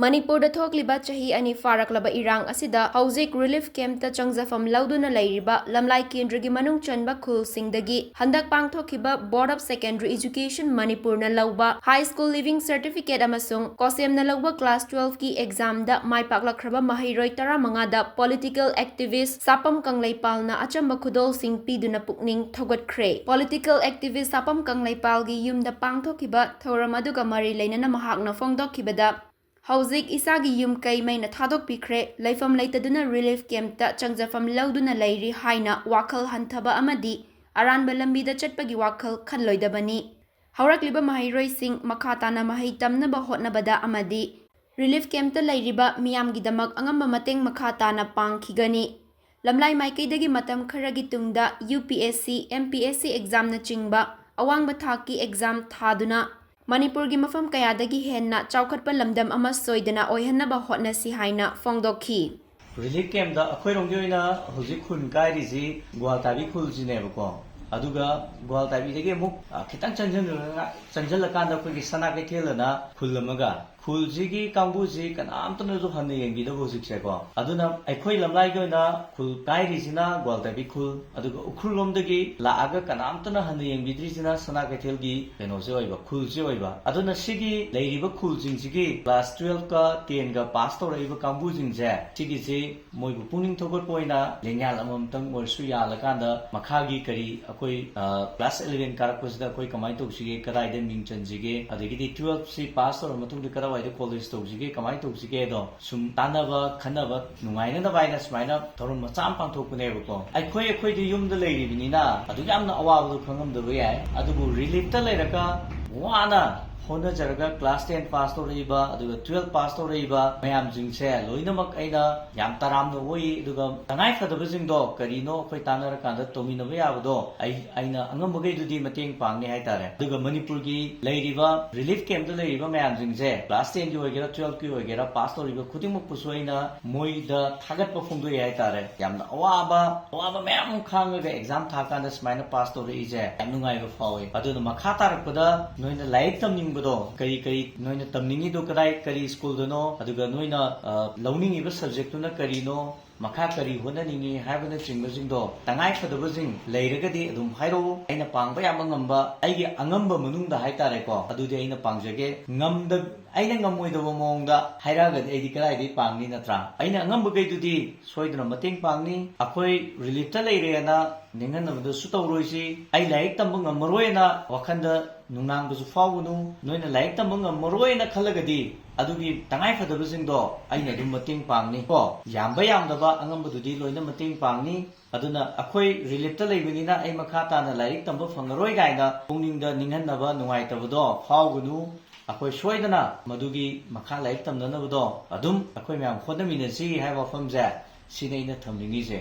ꯃꯅꯤꯄꯨꯔꯗ ꯊꯣꯛꯂꯤꯕ ꯆꯍꯤ ꯑꯅꯤ ꯐꯥꯔꯛꯂꯕ ꯏꯔꯥꯡ ꯑꯁꯤꯗ ꯍꯧꯖꯤꯛ ꯔꯤꯂꯤꯐ ꯀꯦꯝꯞꯇ ꯆꯪꯖꯐꯝ ꯂꯧꯗꯨꯅ ꯂꯩꯔꯤꯕ ꯂꯝꯂꯥꯏ ꯀꯦꯟꯗ꯭ꯔꯒꯤ ꯃꯅꯨꯡ ꯆꯟꯕ ꯈꯨꯜꯁꯤꯡꯗꯒꯤ ꯍꯟꯗꯛ ꯄꯥꯡꯊꯣꯛꯈꯤꯕ ꯕꯣꯔꯗ ꯑꯣꯐ ꯁꯦꯀꯦꯟꯗꯔꯤ ꯏꯖꯨꯀꯦꯁꯟ ꯃꯅꯤꯄꯨꯔꯅ ꯂꯧꯕ ꯍꯥꯏ ꯁ꯭ꯀꯨꯜ ꯂꯤꯚꯤꯡ ꯁꯔꯇꯤꯐꯤꯀꯦꯠ ꯑꯃꯁꯨꯡ ꯀꯣꯁꯦꯝꯅ ꯂꯧꯕ ꯀ꯭ꯂꯥꯁ 12ꯒꯤ ꯑꯦꯛꯖꯥꯝꯗ ꯃꯥꯏ ꯄꯥꯛꯂꯛꯈ꯭ꯔꯕ ꯃꯍꯩꯔꯣꯏ 15ꯗ ꯄꯣꯂꯤꯇꯤꯀꯦꯜ ꯑꯦꯛꯇꯤꯚꯤꯁꯠ ꯁꯥꯄꯝ ꯀꯪꯂꯩꯄꯥꯜꯅ ꯑꯆꯝꯕ ꯈꯨꯗꯣꯜꯁꯤꯡ ꯄꯤꯗꯨꯅ ꯄꯨꯛꯅꯤꯡ ꯊꯧꯒꯠꯈ꯭ꯔꯦ꯫ ꯄꯣꯂꯤꯇꯤꯀꯦꯜ ꯑꯦꯛꯇꯤꯚꯤꯁꯠ ꯁꯥꯄꯝ ꯀꯪꯂꯩꯄꯥꯜꯒꯤ ꯌꯨꯝꯗ ꯄꯥꯡꯊꯣꯛꯈꯤꯕ ꯊꯧꯔꯝ ꯑꯗꯨꯒ ꯃꯔꯤ ꯂꯩꯅꯅ ꯃꯍꯥꯛꯅ ꯐꯣꯡꯗꯣꯛꯈꯤꯕꯗ ꯍꯧꯖꯤꯛ ꯏꯁꯥꯒꯤ ꯌꯨꯝ ꯀꯩ ꯃꯩꯅ ꯊꯥꯗꯣꯛꯄꯤꯈ꯭ꯔꯦ, ꯂꯩꯐꯝ ꯂꯩꯇꯗꯨꯅ ꯔꯤꯂꯤꯐ ꯀꯦꯝꯞꯇ ꯆꯪꯖꯐꯝ ꯂꯧꯗꯨꯅ ꯂꯩꯔꯤ ꯍꯥꯏꯅ ꯋꯥꯈꯜ ꯍꯟꯊꯕ ꯑꯃꯗꯤ ꯑꯔꯥꯟꯕ ꯂꯝꯕꯤꯗ ꯆꯠꯄꯒꯤ ꯋꯥꯈꯜ ꯈꯜꯂꯣꯏꯗꯕꯅꯤ꯫ ꯍꯧꯔꯛꯂꯤꯕ ꯃꯍꯩꯔꯣꯏꯁꯤꯡ ꯃꯈꯥ ꯇꯥꯅ ꯃꯍꯩ ꯇꯝꯅꯕ ꯍꯣꯠꯅꯕꯗ ꯑꯃꯗꯤ ꯔꯤꯂꯤꯐ ꯀꯦꯝꯞꯇ ꯂꯩꯔꯤꯕ ꯃꯤꯌꯥꯝꯒꯤꯗꯃꯛ ꯑꯉꯝꯕ ꯃꯇꯦꯡ ꯃꯈꯥ ꯇꯥꯅ ꯄꯥꯡꯈꯤꯒꯅꯤ꯫ ꯂꯝꯂꯥꯏ ꯃꯥꯏꯀꯩꯗꯒꯤ ꯃꯇꯝ ꯈꯔꯒꯤ ꯇꯨꯡꯗ UPSC, MPSC ꯑꯦꯛꯖꯥꯝꯅꯆꯤꯡꯕ ꯑꯋꯥꯡꯕ ꯊꯥꯛꯀꯤ ꯑꯦꯛꯖꯥꯝ ꯊꯥꯗꯨꯅ ꯃꯅꯤꯄꯨꯔꯒꯤ ꯃꯐꯝ ꯀꯌꯥꯗꯒꯤ ꯍꯦꯟꯅ ꯆꯥꯎꯈꯠꯄ ꯂꯝꯗꯝ ꯑꯃ ꯁꯣꯏꯗꯅ ꯑꯣꯏꯍꯟꯅꯕ ꯍꯣꯠꯅꯁꯤ ꯍꯥꯏꯅ ꯐꯣꯡꯗꯣꯛꯈꯤ꯫ ꯔꯤꯂꯤꯐ ꯀꯦꯝꯞꯇ ꯑꯩꯈꯣꯏꯔꯣꯝꯒꯤ ꯑꯣꯏꯅ ꯍꯧꯖꯤꯛ ꯈꯨꯟ ꯀꯥꯏꯔꯤꯁꯤ ꯒ꯭ꯋꯥꯜꯇꯥꯕꯤ ꯈꯨꯜꯁꯤꯅꯦꯕꯀꯣ꯫ ꯑꯗꯨꯒ ꯒ꯭ꯋꯥꯜꯇꯥꯕꯤꯗꯒꯤ ꯑꯃꯨꯛ ꯈꯤꯇꯪ ꯆꯪꯁꯤꯜꯂꯀꯥꯟꯗ ꯑꯩꯈꯣꯏꯒꯤ ꯁꯅꯥ ꯀꯩꯊꯦꯜ ꯈꯨꯜ ꯑꯃꯒ ꯈꯨꯜꯁꯤꯒꯤ ꯀꯥꯡꯕꯨꯁꯤ ꯀꯅꯥꯝꯇꯅꯁꯨ ꯍꯟꯅ ꯌꯦꯡꯕꯤꯗꯕ ꯍꯧꯖꯤꯛꯁꯦꯀꯣ꯫ ꯑꯗꯨꯅ ꯑꯩꯈꯣꯏ ꯂꯝꯂꯥꯏꯒꯤ ꯑꯣꯏꯅ ꯈꯨꯜ ꯀꯥꯏꯔꯤꯁꯤꯅ ꯒ꯭ꯋꯥꯜꯇꯥꯕꯤ ꯈꯨꯜ, ꯑꯗꯨꯒ ꯎꯈ꯭ꯔꯨꯜ ꯂꯣꯝꯗꯒꯤ ꯂꯥꯛꯑꯒ ꯀꯅꯥꯝꯇꯅ ꯍꯟꯅ ꯌꯦꯡꯕꯤꯗ꯭ꯔꯤꯁꯤꯅ ꯁꯅꯥ ꯀꯩꯊꯦꯜꯒꯤ ꯀꯩꯅꯣꯁꯦ ꯑꯣꯏꯕ, ꯈꯨꯜꯁꯦ ꯑꯣꯏꯕ꯫ ꯑꯗꯨꯅ ꯁꯤꯒꯤ ꯂꯩꯔꯤꯕ ꯈꯨꯜꯁꯤꯡꯁꯤꯒꯤ ꯀ꯭ꯂꯥꯁ 12ꯒ 10ꯒ ꯄꯥꯁ ꯇꯧꯔꯛꯏꯕ ꯀꯥꯡꯕꯨꯁꯤꯡꯁꯦ ꯁꯤꯒꯤꯁꯤ ꯃꯣꯏꯕꯨ ꯄꯨꯛꯅꯤꯡ ꯊꯧꯒꯠꯄ ꯑꯣꯏꯅ ꯂꯦꯡꯌꯥꯟ ꯑꯃꯃꯝꯇꯪ ꯑꯣꯏꯔꯁꯨ ꯌꯥꯜꯂꯀꯥꯟꯗ ꯃꯈꯥꯒꯤ ꯀꯔꯤ ꯑꯩꯈꯣꯏ ꯀ꯭ꯂꯥꯁ 11 ꯀꯥꯔꯛꯄꯁꯤꯗ ꯑꯩꯈꯣꯏ ꯀꯃꯥꯏꯅ ꯇꯧꯁꯤꯒꯦ, ꯀꯗꯥꯏꯗ ꯃꯤꯡ ꯆꯟꯁꯤꯒꯦ, ꯑꯗꯒꯤꯗꯤ 12ꯁꯤ ꯄꯥꯁ ꯇꯧꯔꯕ ꯃꯇꯨꯡꯗ ꯀꯗꯥꯏꯋꯥꯏꯗ ꯀꯣꯂꯦꯖ ꯇꯧꯁꯤꯒꯦ, ꯀꯃꯥꯏꯅ ꯇꯧꯁꯤꯒꯦꯗꯣ ꯁꯨꯝ ꯇꯥꯟꯅꯕ ꯈꯟꯅꯕ ꯅꯨꯡꯉꯥꯏꯅꯅꯕ ꯍꯥꯏꯅ ꯁꯨꯃꯥꯏꯅ ꯊꯧꯔꯝ ꯃꯆꯥ ꯑꯃ ꯄꯥꯡꯊꯣꯛꯄꯅꯦꯕꯀꯣ꯫ ꯑꯩꯈꯣꯏꯗꯤ ꯌꯨꯝꯗ ꯂꯩꯔꯤꯕꯅꯤꯅ ꯑꯗꯨꯛ ꯌꯥꯝꯅ ꯑꯋꯥꯕꯗꯣ ꯈꯪꯉꯝꯗꯕ ꯌꯥꯏ, ꯑꯗꯨꯕꯨ ꯔꯤꯂꯤꯐꯇ ꯂꯩꯔꯒ ꯋꯥꯅ ꯍꯣꯠꯅꯖꯔꯒ ꯀ꯭ꯂꯥꯁ 10 ꯄꯥꯁ ꯇꯧꯔꯛꯏꯕ ꯑꯗꯨꯒ 12 ꯄꯥꯁ ꯇꯧꯔꯛꯏꯕ ꯃꯌꯥꯝꯁꯤꯡꯁꯦ ꯂꯣꯏꯅꯃꯛ ꯑꯩꯅ ꯌꯥꯝ ꯇꯔꯥꯝꯅ ꯑꯣꯏ꯫ ꯑꯗꯨꯒ ꯇꯉꯥꯏꯐꯗꯕꯁꯤꯡꯗꯣ ꯀꯔꯤꯅꯣ ꯑꯩꯈꯣꯏ ꯇꯥꯟꯅꯔꯀꯥꯟꯗ ꯇꯧꯃꯤꯟꯅꯕ ꯌꯥꯕꯗꯣ ꯑꯩꯅ ꯑꯉꯝꯕꯈꯩꯗꯨꯗꯤ ꯃꯇꯦꯡ ꯄꯥꯡꯅꯤ ꯍꯥꯏꯇꯥꯔꯦ꯫ ꯑꯗꯨꯒ ꯃꯅꯤꯄꯨꯔꯒꯤ ꯂꯩꯔꯤꯕ ꯔꯤꯂꯤꯐ ꯀꯦꯝꯞꯇ ꯂꯩꯔꯤꯕ ꯃꯌꯥꯝꯁꯤꯡꯁꯦ ꯀ꯭ꯂꯥꯁ 10ꯒꯤ ꯑꯣꯏꯒꯦꯔꯥ 12ꯒꯤ ꯑꯣꯏꯒꯦꯔꯥ ꯄꯥꯁ ꯇꯧꯔꯤꯕ ꯈꯨꯗꯤꯡꯃꯛꯄꯨꯁꯨ ꯑꯩꯅ ꯃꯣꯏꯗ ꯊꯥꯒꯠꯄ ꯐꯣꯡꯗꯣꯛꯏ ꯍꯥꯏꯇꯥꯔꯦ꯫ ꯌꯥꯝꯅ ꯑꯋꯥꯕ ꯃꯌꯥꯝ ꯑꯃ ꯈꯥꯡꯉꯒ ꯑꯦꯛꯖꯥꯝ ꯊꯥꯀꯥꯟꯗ ꯁꯨꯃꯥꯏꯅ ꯄꯥꯁ ꯇꯧꯔꯛꯏꯁꯦ ꯌꯥꯝ ꯅꯨꯡꯉꯥꯏꯕ ꯐꯥꯎꯏ꯫ ꯑꯗꯨꯅ ꯃꯈꯥ ꯇꯥꯔꯛꯄꯗ ꯅꯣꯏꯅ ꯂꯥꯏꯔꯤꯛ ꯇꯝꯅꯤꯡꯕꯗꯣ ꯀꯔꯤ ꯅꯣꯏꯅ ꯇꯝꯅꯤꯡꯉꯤꯗꯣ ꯀꯔꯤ ꯁ꯭ꯀꯨꯜꯗꯅꯣ, ꯑꯗꯨꯒ ꯅꯣꯏꯅ ꯂꯧꯅꯤꯡꯉꯤꯕ ꯁꯕꯖꯦꯛꯇꯨꯅ ꯀꯔꯤꯅꯣ, ꯃꯈꯥ ꯀꯔꯤ ꯍꯣꯠꯅꯅꯤꯡꯉꯤ ꯍꯥꯏꯕꯅꯆꯤꯡꯕꯁꯤꯡꯗꯣ ꯇꯉꯥꯏꯐꯗꯕꯁꯤꯡ ꯂꯩꯔꯒꯗꯤ ꯑꯗꯨꯝ ꯍꯥꯏꯔꯛꯎ꯫ ꯑꯩꯅ ꯄꯥꯡꯕ ꯌꯥꯕ ꯉꯝꯕ ꯑꯩꯒꯤ ꯑꯉꯝꯕ ꯃꯅꯨꯡꯗ ꯍꯥꯏꯇꯥꯔꯦꯀꯣ, ꯑꯗꯨꯗꯤ ꯑꯩꯅ ꯄꯥꯡꯖꯒꯦ꯫ ꯑꯩꯅ ꯉꯝꯃꯣꯏꯗꯕ ꯃꯑꯣꯡꯗ ꯍꯥꯏꯔꯛꯑꯒꯗꯤ ꯑꯩꯗꯤ ꯀꯗꯥꯏꯗꯒꯤ ꯄꯥꯡꯅꯤ ꯅꯠꯇ꯭ꯔꯥ? ꯑꯩꯅ ꯑꯉꯝꯕꯈꯩꯗꯨꯗꯤ ꯁꯣꯏꯗꯅ ꯃꯇꯦꯡ ꯄꯥꯡꯅꯤ꯫ ꯑꯩꯈꯣꯏ ꯔꯤꯂꯤꯐꯇ ꯂꯩꯔꯦꯅ ꯅꯤꯡꯍꯟꯅꯕꯗꯁꯨ ꯇꯧꯔꯣꯏꯁꯤ꯫ ꯑꯩ ꯂꯥꯏꯔꯤꯛ ꯇꯝꯕ ꯉꯝꯃꯔꯣꯏꯅ ꯋꯥꯈꯟꯗ ꯅꯨꯡꯅꯥꯡꯕꯁꯨ ꯐꯥꯎꯒꯅꯨ꯫ ꯅꯣꯏꯅ ꯂꯥꯏꯔꯤꯛ ꯇꯝꯕ ꯉꯝꯃꯔꯣꯏꯅ ꯈꯜꯂꯒꯗꯤ ꯑꯗꯨꯒꯤ ꯇꯉꯥꯏꯐꯗꯕꯁꯤꯡꯗꯣ ꯑꯩꯅ ꯑꯗꯨꯝ ꯃꯇꯦꯡ ꯄꯥꯡꯅꯤ ꯀꯣ꯫ ꯌꯥꯝꯕ ꯌꯥꯝꯗꯕ ꯑꯉꯝꯕꯗꯨꯗꯤ ꯂꯣꯏꯅ ꯃꯇꯦꯡ ꯄꯥꯡꯅꯤ꯫ ꯑꯗꯨꯅ ꯑꯩꯈꯣꯏ ꯔꯤꯂꯤꯐꯇ ꯂꯩꯕꯅꯤꯅ ꯑꯩ ꯃꯈꯥ ꯇꯥꯅ ꯂꯥꯏꯔꯤꯛ ꯇꯝꯕ ꯐꯪꯉꯔꯣꯏ ꯀꯥꯏꯅ ꯄꯨꯛꯅꯤꯡꯗ ꯅꯤꯡꯍꯟꯅꯕ ꯅꯨꯡꯉꯥꯏꯇꯕꯗꯣ ꯐꯥꯎꯒꯅꯨ꯫ ꯑꯩꯈꯣꯏ ꯁꯣꯏꯗꯅ ꯃꯗꯨꯒꯤ ꯃꯈꯥ ꯂꯥꯏꯔꯤꯛ ꯇꯝꯅꯅꯕꯗꯣ ꯑꯗꯨꯝ ꯑꯩꯈꯣꯏ ꯃꯌꯥꯝ ꯍꯣꯠꯅꯃꯤꯟꯅꯁꯤ ꯍꯥꯏꯕ ꯋꯥꯐꯝꯁꯦ ꯁꯤꯅꯤ ꯑꯩꯅ ꯊꯝꯅꯤꯡꯉꯤꯁꯦ꯫